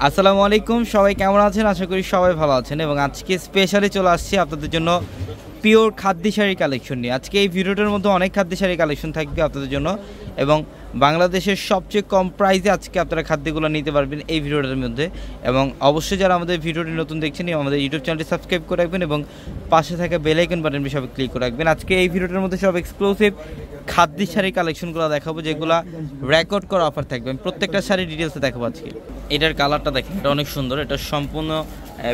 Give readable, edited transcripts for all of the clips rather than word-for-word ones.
আসসালামু আলাইকুম, সবাই কেমন আছেন? আশা করি সবাই ভালো আছেন। এবং আজকে স্পেশালি চলে আসছি আপনাদের জন্য পিওর খাদ্যি শাড়ি কালেকশন নিয়ে। আজকে এই ভিডিওটার মধ্যে অনেক খাদ্যি শাড়ি কালেকশন থাকবে আপনাদের জন্য, এবং বাংলাদেশের সবচেয়ে কম প্রাইসে আজকে আপনারা খাদ্যগুলো নিতে পারবেন এই ভিডিওটার মধ্যে। এবং অবশ্যই যারা আমাদের ভিডিওটি নতুন দেখছেন আমাদের ইউটিউব চ্যানেলটি সাবস্ক্রাইব করে রাখবেন এবং পাশে থাকা বেল আইকন বাটনটি সবাই ক্লিক করে রাখবেন। আজকে এই ভিডিওটার মধ্যে সব এক্সক্লুসিভ খাদ্যি শাড়ি কালেকশনগুলো দেখাবো, যেগুলো রেকর্ড করা অফার থাকবে। প্রত্যেকটা শাড়ি ডিটেলসে দেখাবো আজকে। এটার কালারটা দেখেন, এটা অনেক সুন্দর। এটা সম্পূর্ণ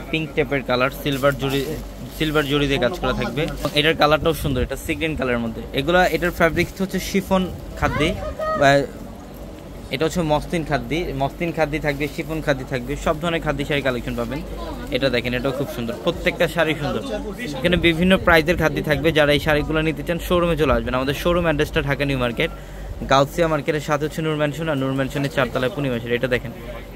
পিঙ্ক টাইপের কালার, সিলভার জড়ি দিয়ে কাজ করা থাকবে। এটার কালারটাও সুন্দর, এটা সি গ্রিন কালারের মধ্যে। এটার ফ্যাব্রিক্স হচ্ছে শিফন খাদ্যি, এটা হচ্ছে মসলিন খাদ্যি থাকবে, শিফন খাদ্যি থাকবে, সব ধরনের খাদ্যি শাড়ি কালেকশন পাবেন। এটা দেখেন, এটাও খুব সুন্দর, প্রত্যেকটা শাড়ি সুন্দর। এখানে বিভিন্ন প্রাইজের খাদ্যি থাকবে। যারা এই শাড়িগুলো নিতে চান শোরুমে চলে আসবেন। আমাদের শোরুম অ্যাড্রেসটা ঢাকা নিউ মার্কেট, গাউসিয়া মার্কেটের সাথে হচ্ছে নূর ম্যানশন, আর নূর ম্যানশনের 4 তলায় পূর্ণিমাশাড়ি। এটা দেখেন,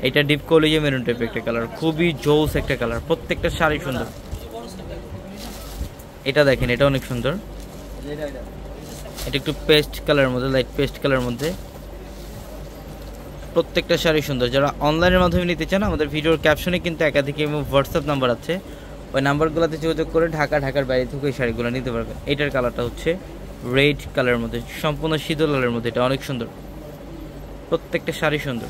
এটা ডিপ কলিজে মেরুন টাইপের একটা কালার, খুবই জোস একটা কালার, প্রত্যেকটা শাড়ি সুন্দর। এটা দেখেন, এটা অনেক সুন্দর। এটা একটু পেস্ট কালারের মধ্যে, লাইট পেস্ট কালারের মধ্যে, প্রত্যেকটা শাড়ি সুন্দর। যারা অনলাইনের মাধ্যমে নিতে চান আমাদের ভিডিওর ক্যাপশনে কিন্তু একাধিক এবং হোয়াটসঅ্যাপ নাম্বার আছে, ওই নাম্বারগুলোতে যোগাযোগ করে ঢাকার বাইরে থেকে এই শাড়িগুলো নিতে পারবেন। এটার কালারটা হচ্ছে রেড কালারের মধ্যে, সম্পূর্ণ শীতল লালের মধ্যে, এটা অনেক সুন্দর, প্রত্যেকটা শাড়ি সুন্দর।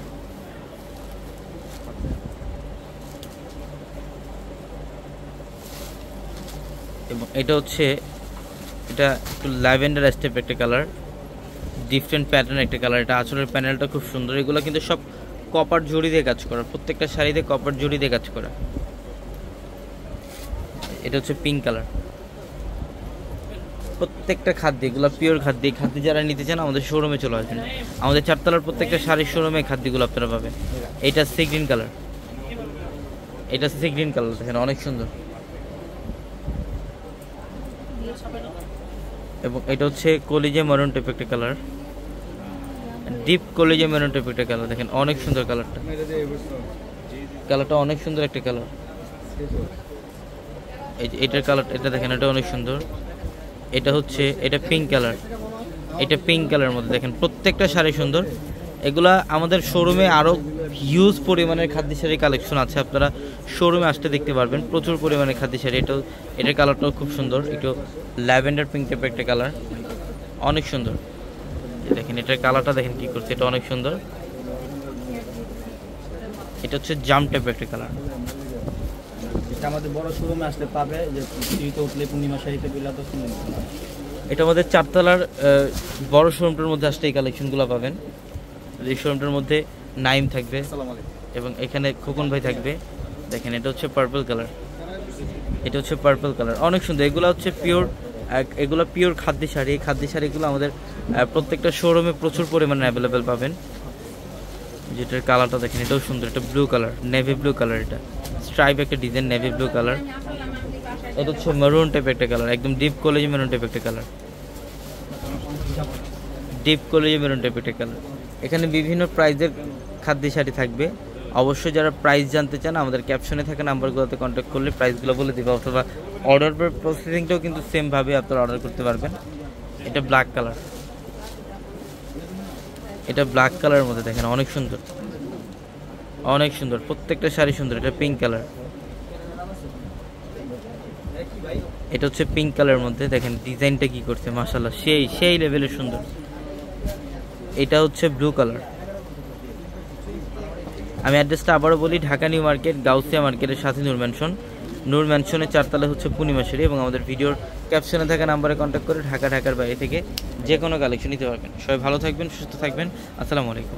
এবং এটা হচ্ছে এটা একটু ল্যাভেন্ডার স্টেপ একটা কালার, ডিফারেন্ট প্যাটার্ন একটা কালার। এটা আঁচলের প্যানেলটা খুব সুন্দর। এগুলো কিন্তু সব কপার জড়ি দিয়ে কাজ করা, প্রত্যেকটা শাড়িতে কপার জড়ি দিয়ে কাজ করা। এটা হচ্ছে পিঙ্ক কালার। প্রত্যেকটা খাদ্য, এগুলো পিওর খাদ্য। এই খাদ্য যারা নিতে চান আমাদের শোরুমে চলে আসবেন। আমাদের 4 তলার প্রত্যেকটা শাড়ির শোরুমে খাদ্যগুলো আপনারা পাবেন। এটা সি গ্রিন কালার, এটা সি গ্রিন কালার দেখেন, অনেক সুন্দর। এবং এটা হচ্ছে কলিজে মেরুন টাইপ একটা কালার, ডিপ কলিজে মেরুন টাইপ একটা কালার, দেখেন অনেক সুন্দর কালারটা অনেক সুন্দর একটা কালার। এটার কালার, এটা দেখেন, এটা অনেক সুন্দর। এটা পিঙ্ক কালার, এটা পিঙ্ক কালারের মধ্যে দেখেন, প্রত্যেকটা শাড়ি সুন্দর। এগুলা আমাদের শোরুমে আরও হিউজ পরিমাণের খাদ্য শাড়ি কালেকশন আছে, আপনারা শোরুমে আসতে দেখতে পারবেন, প্রচুর পরিমাণে খাদ্য শাড়ি। এটার কালারটাও খুব সুন্দর, একটু ল্যাভেন্ডার পিঙ্ক টাইপের একটা কালার, অনেক সুন্দর। দেখেন এটার কালারটা দেখেন কি করছে, এটা অনেক সুন্দর। এটা হচ্ছে জাম টাইপের একটা কালার। এটা আমাদের বড় শোরুমে আসলে পাবে, যে টিভিতে উঠলে পূর্ণিমা শাড়িতে বিলা তো শুনলেন। এটা আমাদের 4 তলার বড় শোরুমটার মধ্যে আসলে এই কালেকশনগুলো পাবেন। এই শোরুমটার মধ্যে নাইম থাকবে এবং এখানে খোকন ভাই থাকবে। দেখেন এটা হচ্ছে পার্পল কালার, এটা হচ্ছে পার্পল কালার, অনেক সুন্দর। এগুলো হচ্ছে পিওর খাদ্য শাড়ি। এই খাদ্য শাড়িগুলো আমাদের প্রত্যেকটা শোরুমে প্রচুর পরিমাণে অ্যাভেলেবেল পাবেন। যেটার কালারটা দেখেন, এটাও সুন্দর, এটা blue colour, navy blue colour, এটা স্ট্রাইপ একটা ডিজাইন, নেভি ব্লু কালার। এটা হচ্ছে মেরুন টাইপের একটা কালার, একদম ডিপ কলেজ মেরুন টাইপের একটা কালার, ডিপ কলেজ মেরুন টাইপের একটা কালার। এখানে বিভিন্ন প্রাইজের খাদ্য শাড়ি থাকবে। অবশ্যই যারা প্রাইস জানতে চান আমাদের ক্যাপশনে থাকা নাম্বারগুলোতে কন্ট্যাক্ট করলে প্রাইসগুলো বলে দেবে, অথবা অর্ডার প্রসেসিংটাও কিন্তু সেমভাবে আপনারা অর্ডার করতে পারবেন। এটা ব্ল্যাক কালার, এটা ব্ল্যাক কালারের মধ্যে দেখেন, অনেক সুন্দর, অনেক সুন্দর, প্রত্যেকটা শাড়ি সুন্দর। এটা পিঙ্ক কালার, এটা হচ্ছে পিঙ্ক কালারের মধ্যে, দেখেন ডিজাইনটা কি করছে, মাশাআল্লাহ, সেই লেভেলের সুন্দর। এটা হচ্ছে ব্লু কালার। আমি অ্যাড্রেসটা আবারও বলি, ঢাকা নিউ মার্কেট, গাউসিয়া মার্কেটের সাথে নূর ম্যানশনের 4 তলায় হচ্ছে পূর্ণিমাশাড়ি। এবং আমাদের ভিডিওর ক্যাপশনে থাকা নাম্বারে কন্ট্যাক্ট করে ঢাকার বাইরে থেকে যে কোনো কালেকশন নিতে পারবেন। সবাই ভালো থাকবেন, সুস্থ থাকবেন। আসসালামু আলাইকুম।